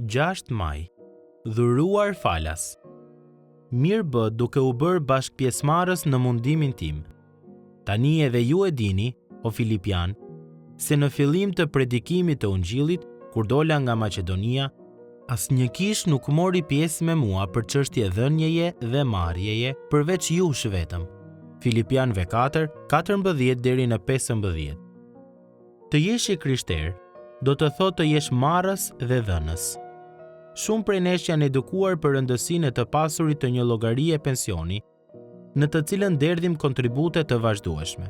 6 maj, dhuruar falas. Mirë bë duke u bërë bashkëpjesëmarrës në mundimin tim. Tani edhe ju e dini, o Filipian, se në fillim të predikimit të Ungjillit, kur dola nga Maqedonia, asnjë kish nuk mori pjesë me mua për çështje dhënjeje dhe marrjeje, përveç jush vetëm. Filipianëve 4, 14 deri në 15. Të jesh i krishter, do të thotë të jesh marrës dhe dhënës. Shumë prej nesh janë edukuar për rëndësinë e të pasurit të një llogarie pensioni, në të cilën derdhim kontribute të vazhdueshme.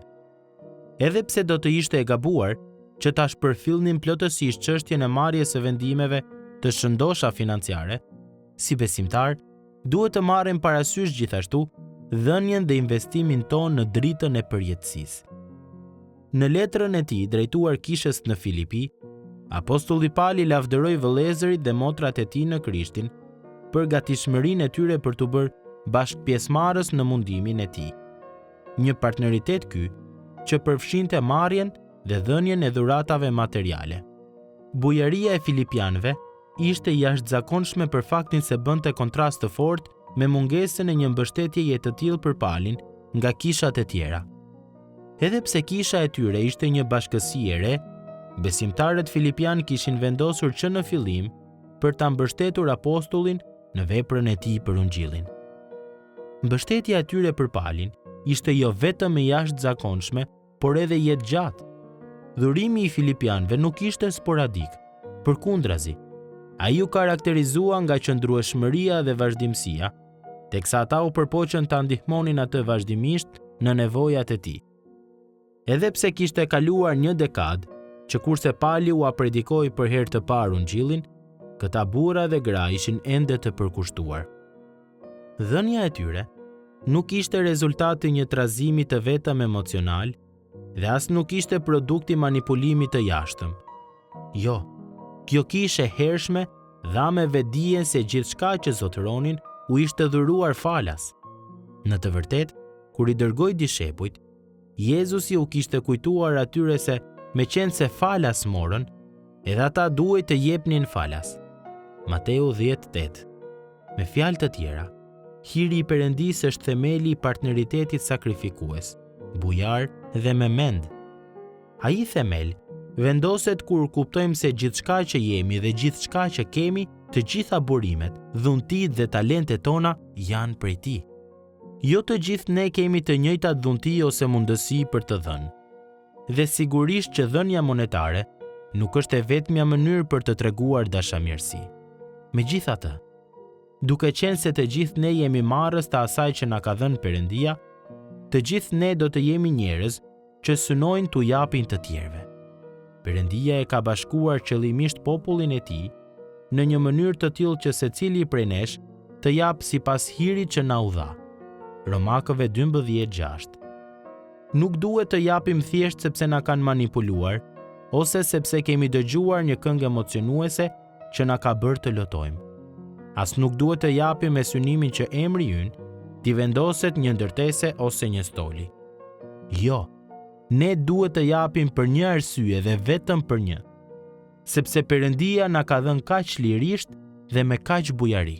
Edhe pse do të ishte e gabuar që ta shpërfillnim plotësisht çështjen e marrjes së vendimeve të shëndosha financiare, si besimtar, duhet të marrim parasysh gjithashtu dhënien dhe investimin tonë në dritën e përjetësisë. Në letrën e tij drejtuar kishës në Filipi, Apostulli Pali lavdëroi vëllezërit dhe motrat e tij në Krishtin për gatishmërinë e tyre për të bërë bashkëpjesëmarrës në mundimin e tij. Një partneritet ky që përfshinte marrjen dhe dhënien e dhuratave materiale. Bujaria e filipianëve ishte jashtëzakonshme për faktin se bënte kontrast të fortë me mungesën e një mbështetjeje të tillë për Palin nga kishat e tjera. Edhe pse kisha e tyre ishte një bashkësi e re, besimtarët filipian kishin vendosur që në fillim për ta mbështetur apostullin në veprën e tij për Ungjillin. Mbështetja e tyre për Palin ishte jo vetëm e jashtëzakonshme, por edhe jetëgjatë. Dhurimi i filipianëve nuk ishte sporadik, përkundrazi. Ai u karakterizua nga qëndrueshmëria dhe vazhdimësia, teksa ata u përpoqën ta ndihmonin atë vazhdimisht në nevojat e tij. Edhe pse kishte kaluar një dekadë, që kurse Pali u predikoi për herë të parë Ungjillin, këta burra dhe gra ishin ende të përkushtuar. Dhënia e tyre nuk ishte rezultati një trazimi të vetëm emocional dhe as nuk ishte produkti manipulimit të jashtëm. Jo, kjo kishte hershme dha me vetdijen se gjithçka që zotëronin u ishte dhuruar falas. Në të vërtetë, kur i dërgoi dishepujt, Jezusi u kishte kujtuar atyre se me qenë se falas morën, edhe ata duhet të jepnin falas. Mateu 10:8. Me fjalë të tjera, hiri i Perëndisë është themeli i partneritetit sakrifikues, bujar dhe me mend. Ai themel vendoset kur kuptojmë se gjithçka që jemi dhe gjithçka që kemi, të gjitha burimet, dhuntit dhe talentet tona janë prej tij. Jo të gjithë ne kemi të njëjtat dhunti ose mundësi për të dhënë. Dhe sigurisht që dhënia monetare nuk është e vetmja mënyrë për të treguar dashamirësi. Megjithatë, duke qenë se të gjithë ne jemi marrës të asaj që na ka dhënë Perëndia, të gjithë ne do të jemi njerëz që synojnë t'u japin të tjerëve. Perëndia e ka bashkuar qëllimisht popullin e tij në një mënyrë të tillë që secili prej nesh të jap sipas hirit që na u dha. Romakëve 12:6. Nuk duhet të japim thjesht sepse na kanë manipuluar, ose sepse kemi dëgjuar një këngë emocionuese që na ka bërë të lotojmë. As nuk duhet të japim me synimin që emri ynë t'i vendoset një ndërtese ose një stoli. Jo, ne duhet të japim për një arsye dhe vetëm për një, sepse Perëndia na ka dhënë kaq lirisht dhe me kaq bujari.